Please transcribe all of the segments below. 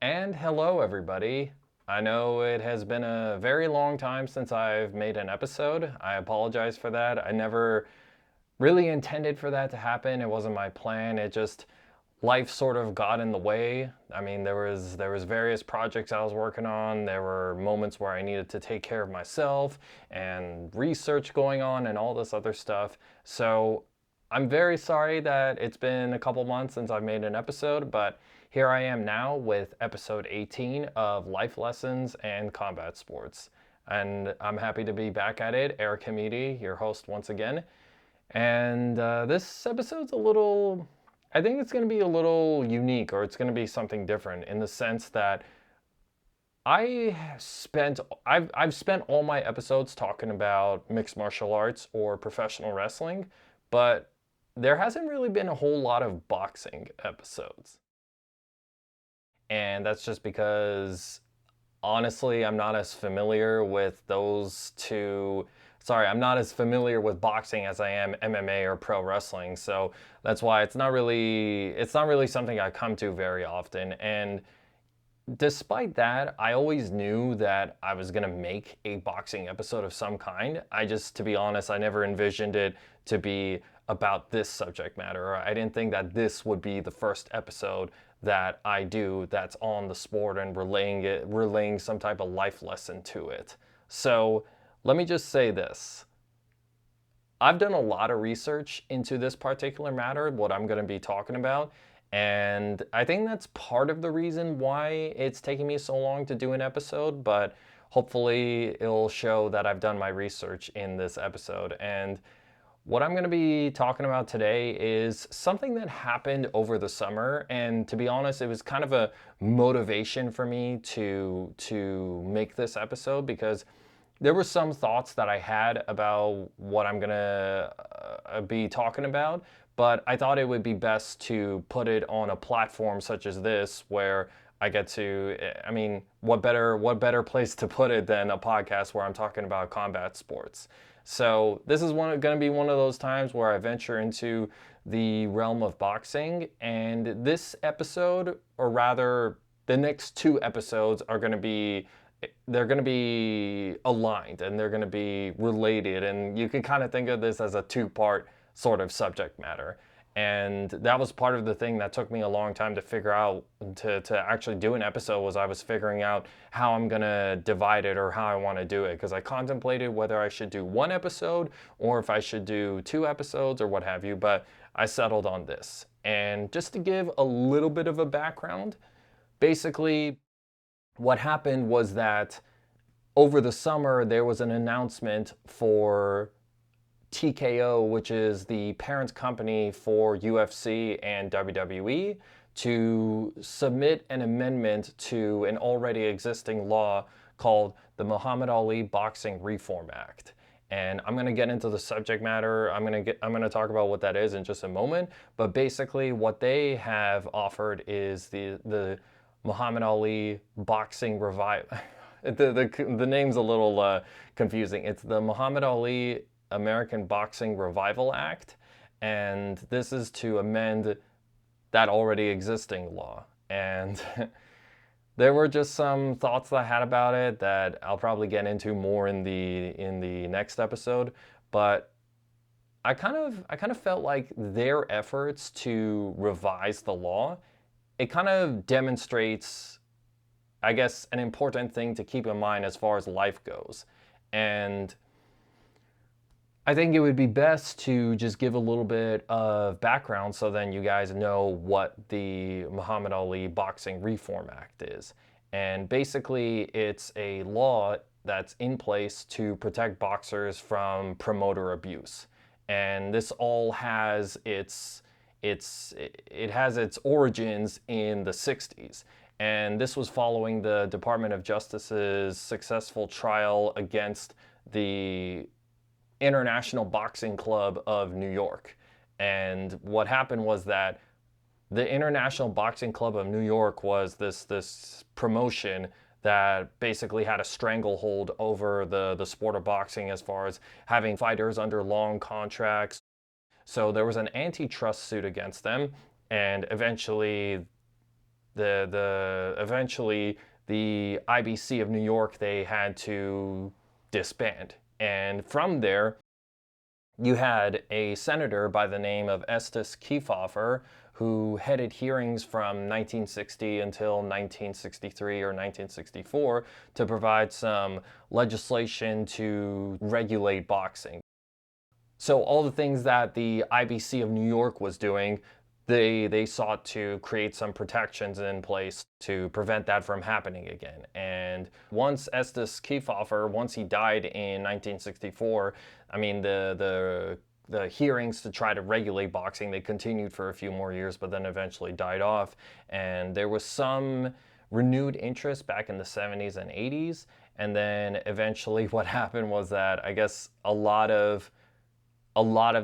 And hello, everybody. I know it has been a very long time since I've made an episode. I apologize for that. I never really intended for that to happen. It wasn't my plan. It just life sort of got in the way. I mean, there was various projects I was working on. There were moments where I needed to take care of myself and research going on and all this other stuff. So, I'm very sorry that it's been a couple months since I've made an episode, but here I am now with episode 18 of Life Lessons and Combat Sports. And I'm happy to be back at it. Eric Hamidi, your host once again. And this episode's I think it's going to be a little unique, or it's going to be something different in the sense that I've spent all my episodes talking about mixed martial arts or professional wrestling, but there hasn't really been a whole lot of boxing episodes. And that's just because honestly, I'm not as familiar with those two. Sorry, I'm not as familiar with boxing as I am MMA or pro wrestling. So that's why it's not really something I come to very often. And despite that, I always knew that I was going to make a boxing episode of some kind. To be honest, I never envisioned it to be about this subject matter. I didn't think that this would be the first episode that I do that's on the sport and relaying some type of life lesson to it. So let me just say this. I've done a lot of research into this particular matter, what I'm going to be talking about, and I think that's part of the reason why it's taking me so long to do an episode, but hopefully it'll show that I've done my research in this episode. And what I'm going to be talking about today is something that happened over the summer, and to be honest, it was kind of a motivation for me to make this episode because there were some thoughts that I had about what I'm gonna be talking about, but I thought it would be best to put it on a platform such as this where I get to, I mean, what better place to put it than a podcast where I'm talking about combat sports. So this is going to be one of those times where I venture into the realm of boxing, and this episode, or rather the next two episodes, they're going to be aligned and they're going to be related, and you can kind of think of this as a two-part sort of subject matter. And that was part of the thing that took me a long time to figure out to actually do an episode, was I was figuring out how I'm going to divide it or how I want to do it, because I contemplated whether I should do one episode or if I should do two episodes or what have you, but I settled on this. And just to give a little bit of a background, basically what happened was that over the summer there was an announcement for TKO, which is the parent company for UFC and WWE, to submit an amendment to an already existing law called the Muhammad Ali Boxing Reform Act. And I'm going to get into the subject matter. I'm going to talk about what that is in just a moment, but basically what they have offered is the Muhammad Ali Boxing Revival. The name's a little confusing. It's the Muhammad Ali American Boxing Revival Act, and this is to amend that already existing law. And there were just some thoughts that I had about it that I'll probably get into more in the next episode, but I kind of felt like their efforts to revise the law, it kind of demonstrates, I guess, an important thing to keep in mind as far as life goes. And I think it would be best to just give a little bit of background so then you guys know what the Muhammad Ali Boxing Reform Act is. And basically, it's a law that's in place to protect boxers from promoter abuse. And this all has it has its origins in the 60s. And this was following the Department of Justice's successful trial against the International Boxing Club of New York. And what happened was that the International Boxing Club of New York was this promotion that basically had a stranglehold over the sport of boxing as far as having fighters under long contracts. So there was an antitrust suit against them, and eventually The eventually the IBC of New York, they had to disband. And from there, you had a senator by the name of Estes Kefauver who headed hearings from 1960 until 1963 or 1964 to provide some legislation to regulate boxing. So all the things that the IBC of New York was doing, they sought to create some protections in place to prevent that from happening again. And once Estes Kefauver, once he died in 1964, I mean the hearings to try to regulate boxing, they continued for a few more years, but then eventually died off. And there was some renewed interest back in the 70s and 80s. And then eventually what happened was that I guess a lot of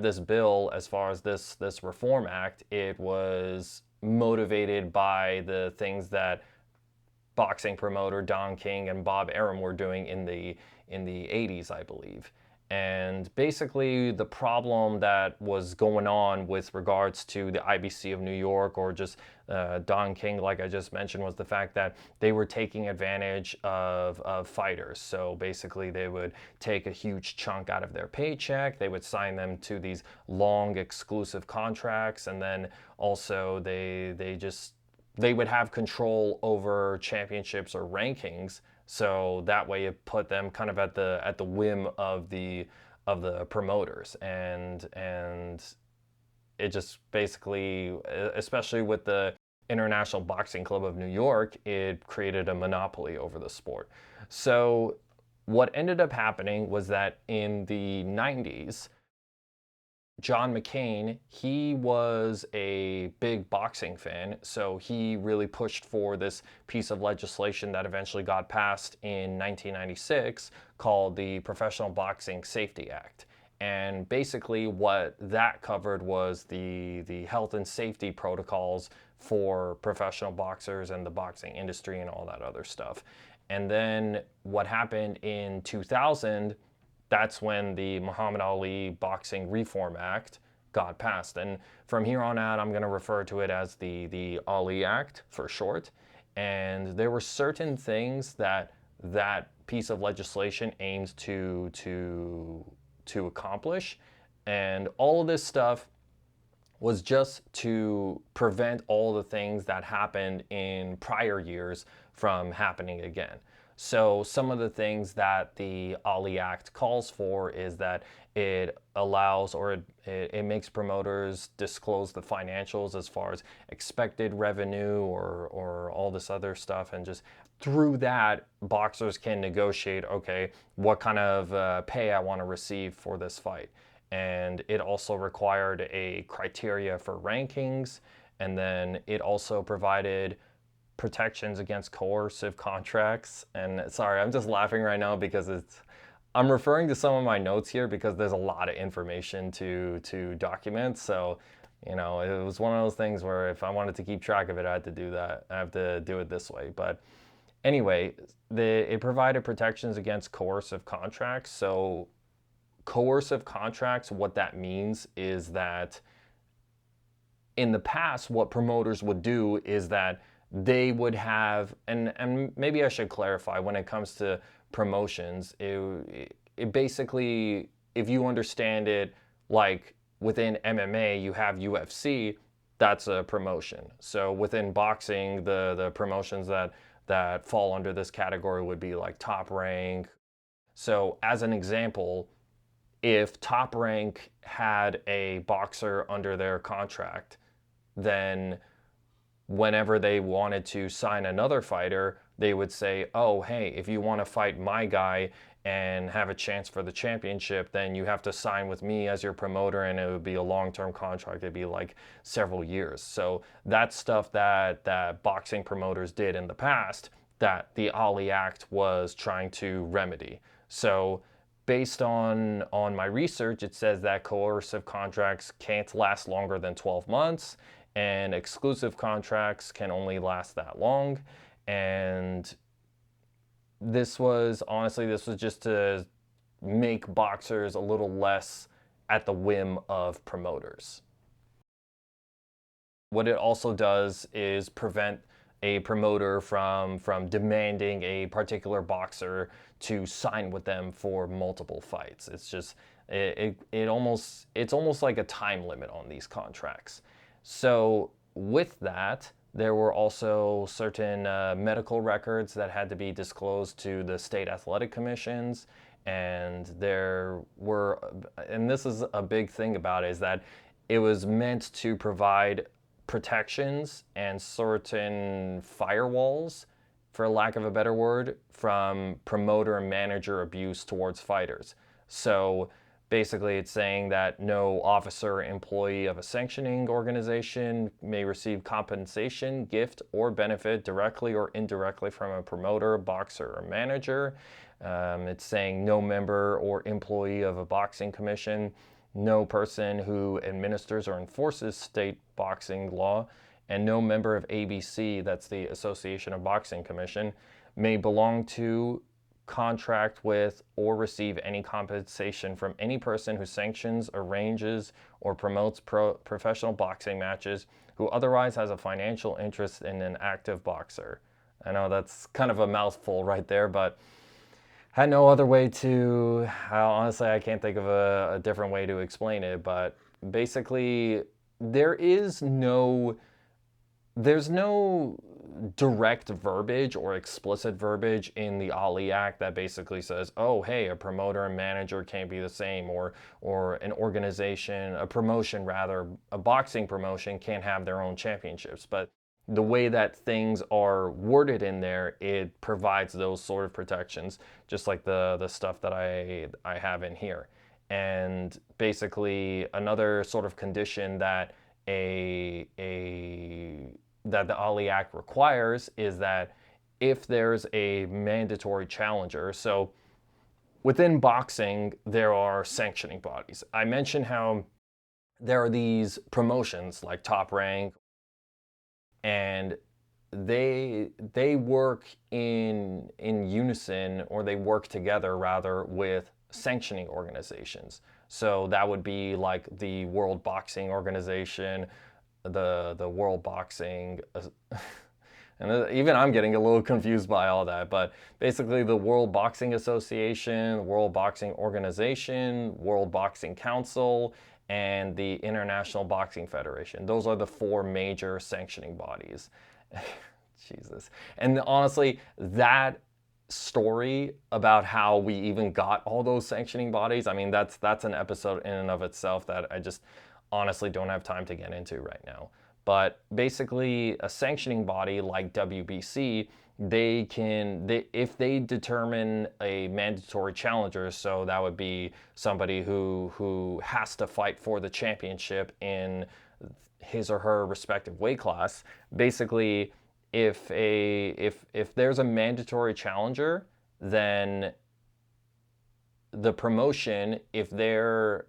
this bill, as far as this Reform Act, it was motivated by the things that boxing promoter Don King and Bob Arum were doing in the 80s, I believe. And basically, the problem that was going on with regards to the IBC of New York, or just Don King, like I just mentioned, was the fact that they were taking advantage of fighters. So basically, they would take a huge chunk out of their paycheck, they would sign them to these long exclusive contracts, and then also they would have control over championships or rankings. So that way it put them kind of at the whim of the promoters. And it just basically, especially with the International Boxing Club of New York, it created a monopoly over the sport. So what ended up happening was that in the 90s, John McCain, he was a big boxing fan, so he really pushed for this piece of legislation that eventually got passed in 1996 called the Professional Boxing Safety Act. And basically what that covered was the health and safety protocols for professional boxers and the boxing industry and all that other stuff. And then what happened in 2000, that's when the Muhammad Ali Boxing Reform Act got passed. And from here on out, I'm going to refer to it as the Ali Act for short. And there were certain things that that piece of legislation aims to accomplish. And all of this stuff was just to prevent all the things that happened in prior years from happening again. So some of the things that the Ali Act calls for is that it allows, or it makes promoters disclose the financials as far as expected revenue or all this other stuff, and just through that, boxers can negotiate, okay, what kind of pay I want to receive for this fight. And it also required a criteria for rankings, and then it also provided protections against coercive contracts. And sorry, I'm just laughing right now because I'm referring to some of my notes here because there's a lot of information to document. So, it was one of those things where if I wanted to keep track of it, I had to do that. I have to do it this way. But anyway, it provided protections against coercive contracts. So coercive contracts, what that means is that in the past, what promoters would do is that they would have, and maybe I should clarify, when it comes to promotions, it basically, if you understand it, like within MMA, you have UFC, that's a promotion. So within boxing, the promotions that fall under this category would be like Top Rank. So as an example, if Top Rank had a boxer under their contract, then whenever they wanted to sign another fighter, they would say, oh, hey, if you want to fight my guy and have a chance for the championship, then you have to sign with me as your promoter, and it would be a long-term contract. It'd be like several years. So that's stuff that boxing promoters did in the past that the Ali Act was trying to remedy. So based on my research, it says that coercive contracts can't last longer than 12 months, and exclusive contracts can only last that long. And this was just to make boxers a little less at the whim of promoters. What it also does is prevent a promoter from demanding a particular boxer to sign with them for multiple fights. It's just it's almost like a time limit on these contracts. So with that, there were also certain medical records that had to be disclosed to the state athletic commissions, and and this is a big thing about it, is that it was meant to provide protections and certain firewalls, for lack of a better word, from promoter and manager abuse towards fighters. So basically, it's saying that no officer or employee of a sanctioning organization may receive compensation, gift, or benefit directly or indirectly from a promoter, boxer, or manager. It's saying no member or employee of a boxing commission, no person who administers or enforces state boxing law, and no member of ABC, that's the Association of Boxing Commission, may belong to, contract with, or receive any compensation from any person who sanctions, arranges, or promotes professional boxing matches who otherwise has a financial interest in an active boxer. I know that's kind of a mouthful right there, but had no other way to, honestly, I can't think of a different way to explain it, but basically, there's no direct verbiage or explicit verbiage in the Ali Act that basically says, oh, hey, a promoter and manager can't be the same, or an organization, a promotion rather, a boxing promotion can't have their own championships. But the way that things are worded in there, it provides those sort of protections, just like the stuff that I have in here. And basically, another sort of condition that that the Ali Act requires is that if there's a mandatory challenger, so within boxing, there are sanctioning bodies. I mentioned how there are these promotions like Top Rank, and they work in unison, or they work together rather, with sanctioning organizations. So that would be like the World Boxing Organization, the World Boxing, and even I'm getting a little confused by all that, but basically the World Boxing Association, World Boxing Organization, World Boxing Council, and the International Boxing Federation. Those are the four major sanctioning bodies. Jesus. And honestly, that story about how we even got all those sanctioning bodies, I mean, that's an episode in and of itself that I just honestly don't have time to get into right now. But basically, a sanctioning body like WBC, if they determine a mandatory challenger, so that would be somebody who has to fight for the championship in his or her respective weight class. Basically, if there's a mandatory challenger, then the promotion, if they're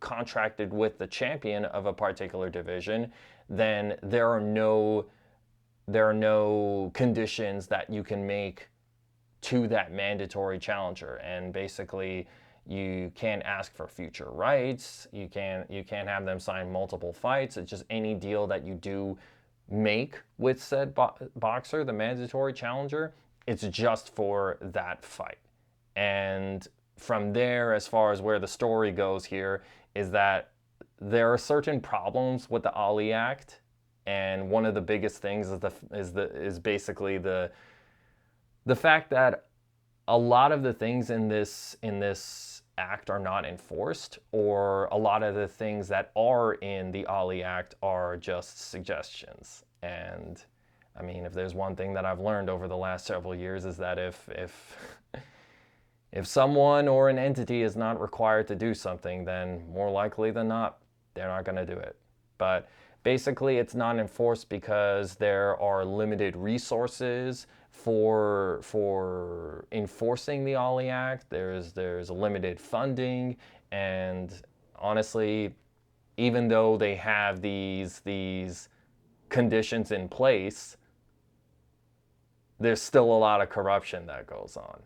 contracted with the champion of a particular division, then there are no conditions that you can make to that mandatory challenger. And basically, you can't ask for future rights. You can't have them sign multiple fights. It's just any deal that you do make with said boxer, the mandatory challenger, it's just for that fight. And from there, as far as where the story goes here, is that there are certain problems with the Ali Act, and one of the biggest things is basically the fact that a lot of the things in this act are not enforced, or a lot of the things that are in the Ali Act are just suggestions. And I mean, if there's one thing that I've learned over the last several years, is that if someone or an entity is not required to do something, then more likely than not, they're not going to do it. But basically, it's not enforced because there are limited resources for enforcing the Ali Act. There's limited funding, and honestly, even though they have these conditions in place, there's still a lot of corruption that goes on.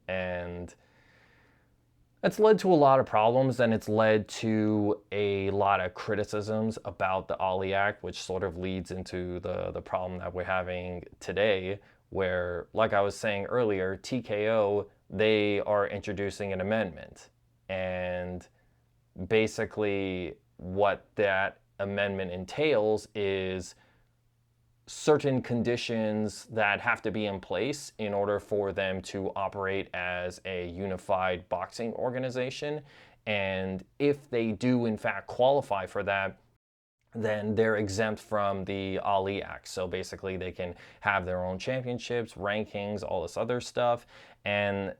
And It's led to a lot of problems, and it's led to a lot of criticisms about the Ali Act, which sort of leads into the problem that we're having today, where, like I was saying earlier, TKO, they are introducing an amendment. And basically, what that amendment entails is certain conditions that have to be in place in order for them to operate as a unified boxing organization. And if they do, in fact, qualify for that, then they're exempt from the Ali Act. So basically, they can have their own championships, rankings, all this other stuff. And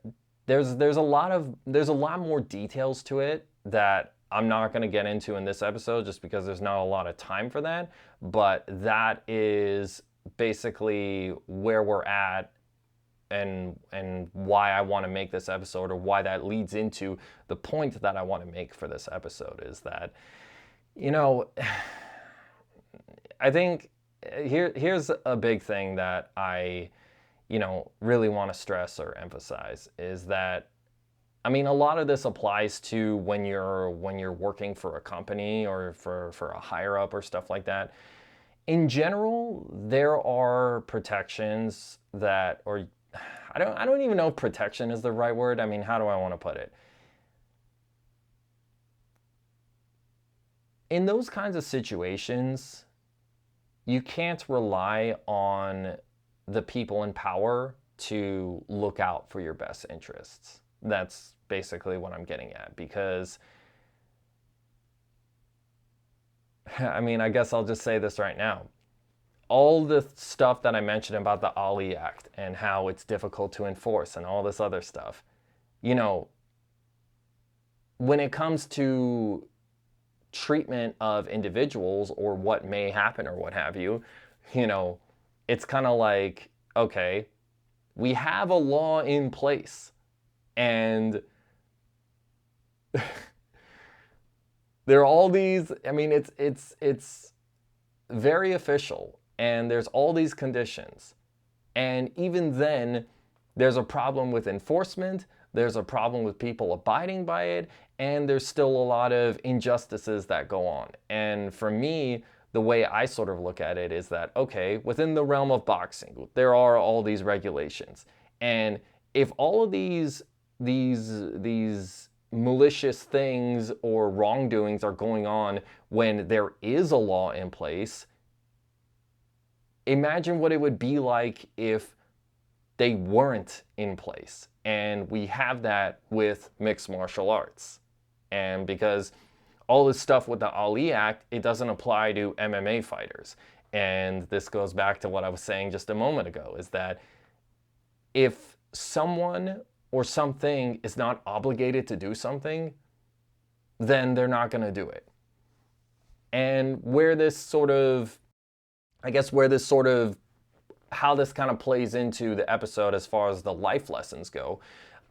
there's a lot more details to it that I'm not going to get into in this episode just because there's not a lot of time for that. But that is basically where we're at, and why I want to make this episode, or why that leads into the point that I want to make for this episode, is that, you know, I think here's a big thing that I, really want to stress or emphasize, is that, I mean, a lot of this applies to when you're working for a company or for a higher up or stuff like that. In general, there are protections that, or I don't even know if protection is the right word. I mean, how do I want to put it? In those kinds of situations, you can't rely on the people in power to look out for your best interests. That's basically what I'm getting at, because I mean, I guess I'll just say this right now. All the stuff that I mentioned about the Ali Act and how it's difficult to enforce and all this other stuff, when it comes to treatment of individuals or what may happen or what have you, it's kind of like, okay, we have a law in place, and there are all these, I mean, it's very official, and there's all these conditions. And even then, there's a problem with enforcement, there's a problem with people abiding by it, and there's still a lot of injustices that go on. And for me, the way I sort of look at it is that, okay, within the realm of boxing, there are all these regulations. And if all of these malicious things or wrongdoings are going on when there is a law in place, imagine what it would be like if they weren't in place. And we have that with mixed martial arts. And because all this stuff with the Ali Act, it doesn't apply to MMA fighters. And this goes back to what I was saying just a moment ago, is that if someone or something is not obligated to do something, then they're not going to do it. And where this sort of, how this kind of plays into the episode as far as the life lessons go,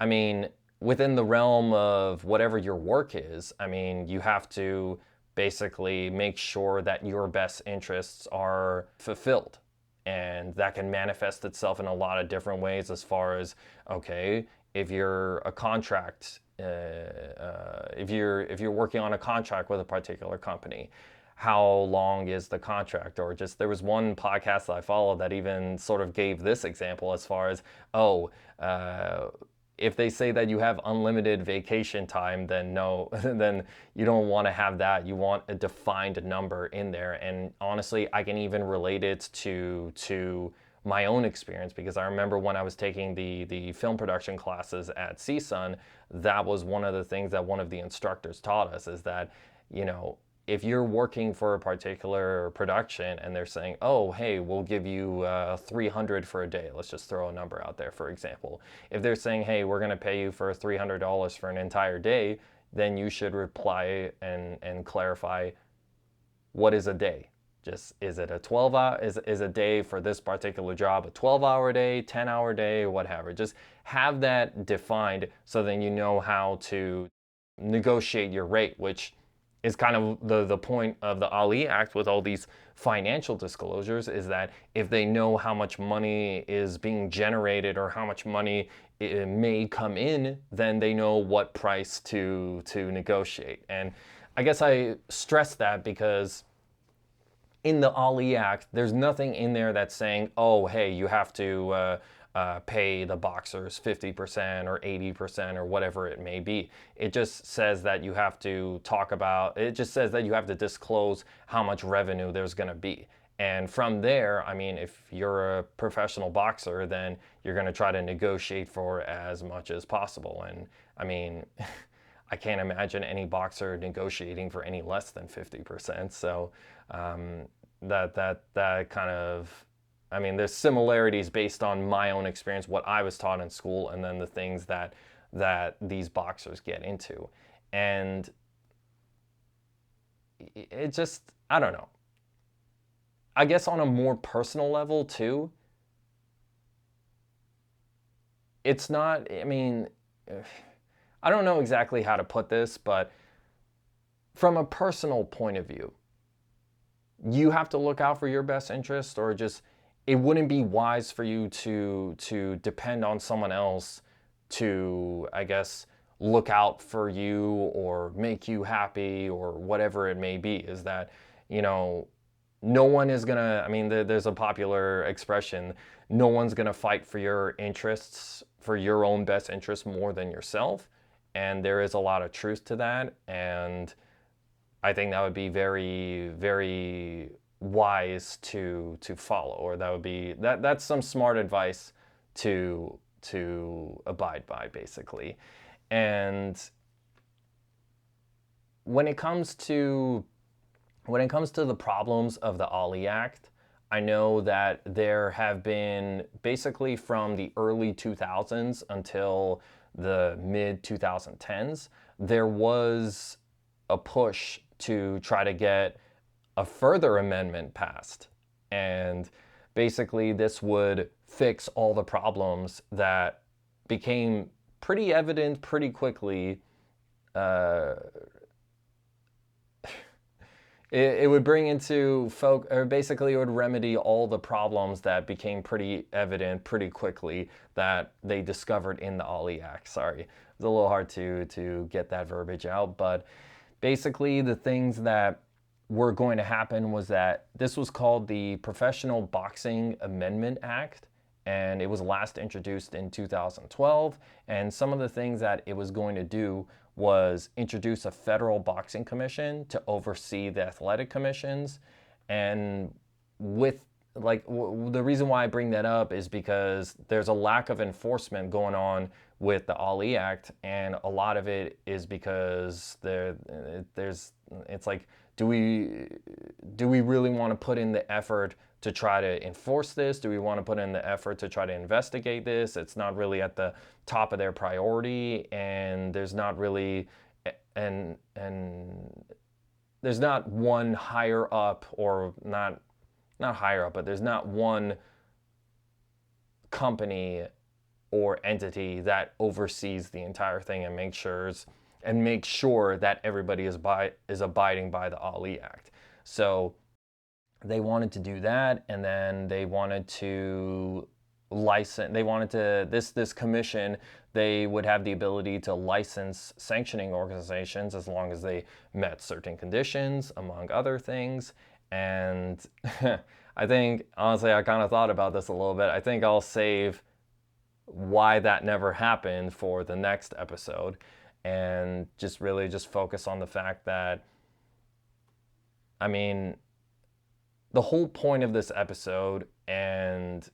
I mean, within the realm of whatever your work is, I mean, you have to basically make sure that your best interests are fulfilled. And that can manifest itself in a lot of different ways, as far as, okay, if you're a contract, if you're working on a contract with a particular company, how long is the contract? Or just, there was one podcast that I followed that even sort of gave this example, as far as, if they say that you have unlimited vacation time, then no, then you don't want to have that. You want a defined number in there. And honestly, I can even relate it to my own experience, because I remember when I was taking the film production classes at CSUN, that was one of the things that one of the instructors taught us, is that, if you're working for a particular production and they're saying, oh, hey, we'll give you 300 for a day. Let's just throw a number out there, for example. If they're saying, hey, we're going to pay you for $300 for an entire day, then you should reply and clarify, what is a day? Just, is it a 12-hour, is a day for this particular job a 12-hour day, 10-hour day, whatever. Just have that defined, so then you know how to negotiate your rate, which is kind of the point of the Ali Act, with all these financial disclosures is that if they know how much money is being generated or how much money it may come in, then they know what price to negotiate. And I guess I stress that because in the Ali Act, there's nothing in there that's saying, oh, hey, you have to pay the boxers 50% or 80% or whatever it may be. It just says that you have to it just says that you have to disclose how much revenue there's going to be. And from there, I mean, if you're a professional boxer, then you're going to try to negotiate for as much as possible. And I mean, I can't imagine any boxer negotiating for any less than 50%. So that kind of, I mean, there's similarities based on my own experience, what I was taught in school, and then the things that these boxers get into. And it just, I don't know. I guess on a more personal level too, it's not, I mean, I don't know exactly how to put this, but from a personal point of view, you have to look out for your best interest, or just it wouldn't be wise for you to depend on someone else to, I guess, look out for you or make you happy or whatever it may be. Is that, you know, no one is gonna, I mean, there's a popular expression, no one's gonna fight for your interests, for your own best interests more than yourself. And there is a lot of truth to that. And I think that would be very, very wise to follow, or that would be, that's some smart advice to abide by, basically. And when it comes to the problems of the Ali Act, I know that there have been, basically from the early 2000s until the mid 2010s, there was a push to try to get a further amendment passed. And basically this would fix all the problems that became pretty evident pretty quickly. It would bring into or basically it would remedy all the problems that became pretty evident pretty quickly that they discovered in the Ali Act. Sorry, it was a little hard to get that verbiage out, but basically the things that were going to happen was that this was called the Professional Boxing Amendment Act, and it was last introduced in 2012. And some of the things that it was going to do was introduce a federal boxing commission to oversee the athletic commissions. And with the reason why I bring that up is because there's a lack of enforcement going on with the Ali Act, and a lot of it is because it's like, do we really want to put in the effort to try to enforce this? Do we want to put in the effort to try to investigate this? It's not really at the top of their priority, and there's not really and there's not one higher up, or not higher up, but there's not one company or entity that oversees the entire thing and makes sure that everybody is abiding by the Ali Act. So they wanted to do that, and then they wanted to this commission, they would have the ability to license sanctioning organizations as long as they met certain conditions, among other things. And I think, honestly, I kind of thought about this a little bit. I think I'll save why that never happened for the next episode, and just really just focus on the fact that, I mean, the whole point of this episode and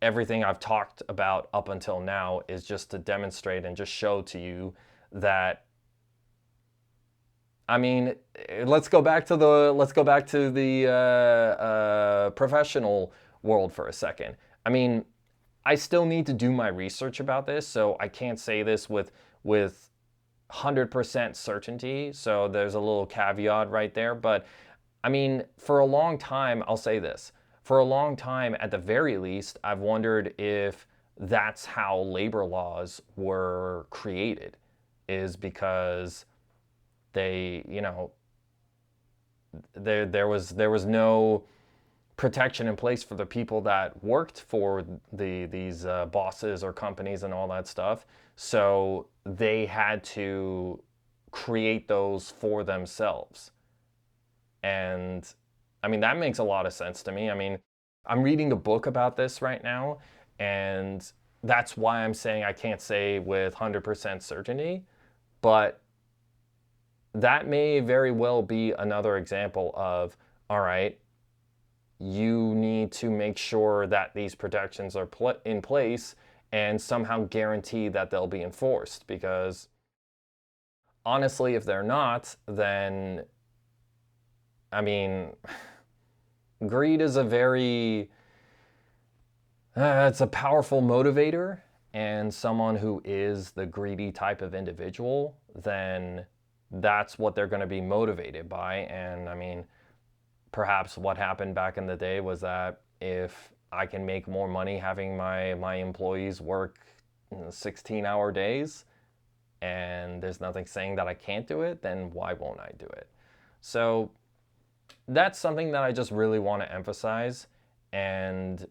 everything I've talked about up until now is just to demonstrate and just show to you that, I mean, let's go back to the professional world for a second. I mean, I still need to do my research about this, so I can't say this with 100% certainty. So there's a little caveat right there. But I mean, for a long time, I'll say this. For a long time, at the very least, I've wondered if that's how labor laws were created, is because they, there was no protection in place for the people that worked for these bosses or companies and all that stuff. So they had to create those for themselves. And I mean, that makes a lot of sense to me. I mean, I'm reading a book about this right now, and that's why I'm saying I can't say with 100% certainty, but that may very well be another example of, all right, you need to make sure that these protections are in place and somehow guarantee that they'll be enforced. Because honestly, if they're not, then, I mean, greed is a very, it's a powerful motivator. And someone who is the greedy type of individual, then that's what they're going to be motivated by. And I mean, perhaps what happened back in the day was that if I can make more money having my employees work 16-hour days and there's nothing saying that I can't do it, then why won't I do it? So that's something that I just really want to emphasize. And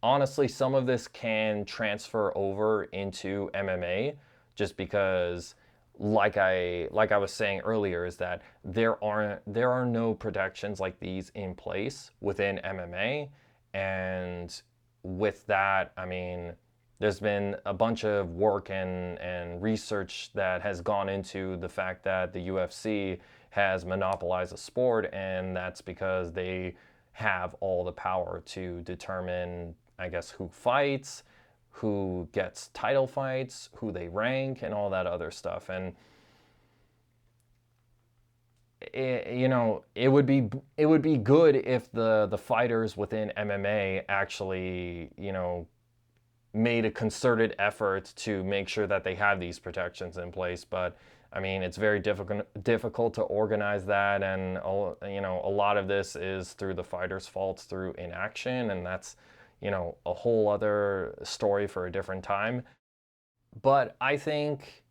honestly, some of this can transfer over into MMA just because like I was saying earlier, is that there are no protections like these in place within MMA. And with that, I mean, there's been a bunch of work and research that has gone into the fact that the UFC has monopolized the sport, and that's because they have all the power to determine, I guess, who fights, who gets title fights, who they rank, and all that other stuff. And it would be good if the fighters within MMA actually made a concerted effort to make sure that they have these protections in place. But I mean, it's very difficult to organize that, and a lot of this is through the fighters' faults through inaction, and that's a whole other story for a different time. But I think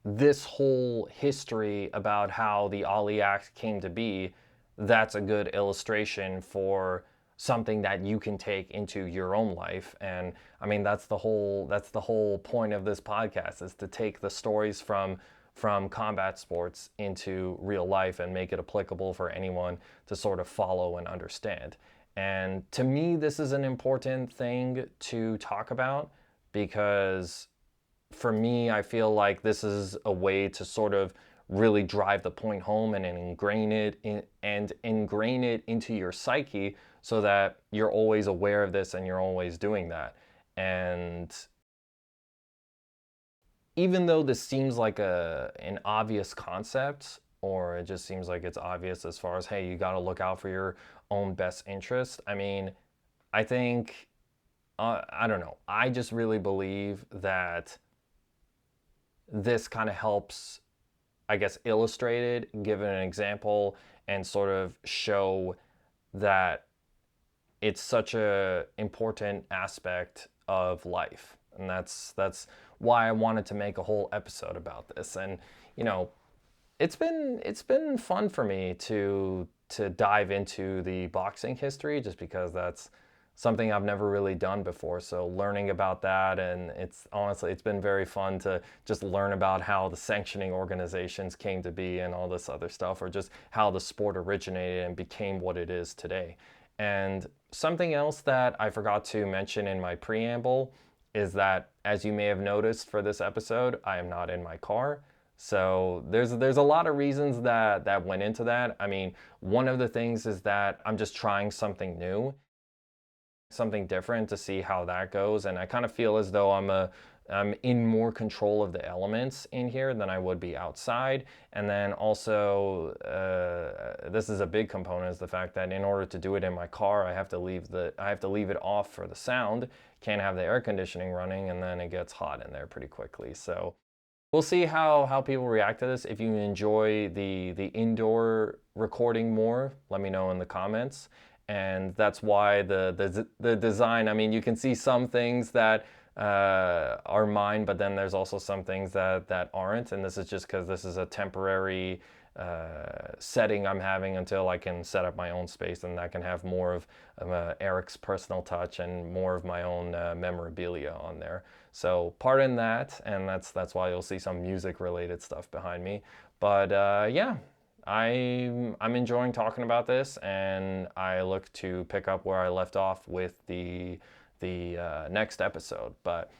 this whole history about how the Ali Act came to be, that's a good illustration for something that you can take into your own life. And I mean, that's the whole point of this podcast, is to take the stories from combat sports into real life and make it applicable for anyone to sort of follow and understand. And to me, this is an important thing to talk about, because for me, I feel like this is a way to sort of really drive the point home and ingrain it into your psyche, so that you're always aware of this and you're always doing that. And even though this seems like an obvious concept, or it just seems like it's obvious as far as, hey, you got to look out for your own best interest. I mean, I think, I don't know. I just really believe that this kind of helps, I guess, illustrate it, give it an example, and sort of show that it's such a important aspect of life. And that's why I wanted to make a whole episode about this. And it's been fun for me to dive into the boxing history, just because that's something I've never really done before. So learning about that, and it's been very fun to just learn about how the sanctioning organizations came to be and all this other stuff, or just how the sport originated and became what it is today. And something else that I forgot to mention in my preamble is that, as you may have noticed for this episode, I am not in my car. So there's a lot of reasons that went into that. I mean, one of the things is that I'm just trying something new, something different, to see how that goes. And I kind of feel as though I'm in more control of the elements in here than I would be outside. And then also, this is a big component, is the fact that in order to do it in my car, I have to leave it off for the sound. Can't have the air conditioning running, and then it gets hot in there pretty quickly. So we'll see how people react to this. If you enjoy the indoor recording more, let me know in the comments. And that's why the design, I mean, you can see some things that are mine, but then there's also some things that aren't. And this is just because this is a temporary setting I'm having until I can set up my own space and I can have more of Eric's personal touch and more of my own memorabilia on there. So pardon that, and that's why you'll see some music related stuff behind me. But yeah, I'm enjoying talking about this, and I look to pick up where I left off with the next episode. But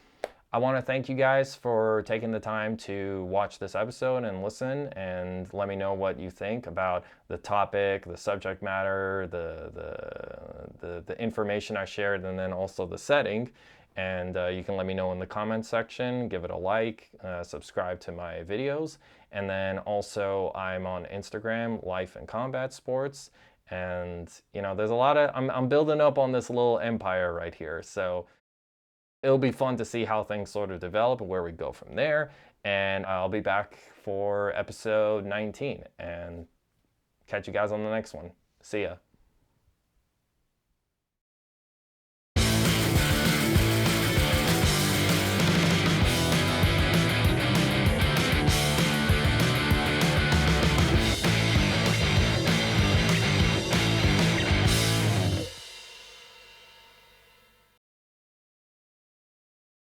I want to thank you guys for taking the time to watch this episode and listen, and let me know what you think about the topic, the subject matter, the information I shared, and then also the setting. And you can let me know in the comments section. Give it a like, subscribe to my videos, and then also I'm on Instagram, Life and Combat Sports. And there's a lot of I'm building up on this little empire right here. So it'll be fun to see how things sort of develop and where we go from there. And I'll be back for episode 19 and catch you guys on the next one. See ya.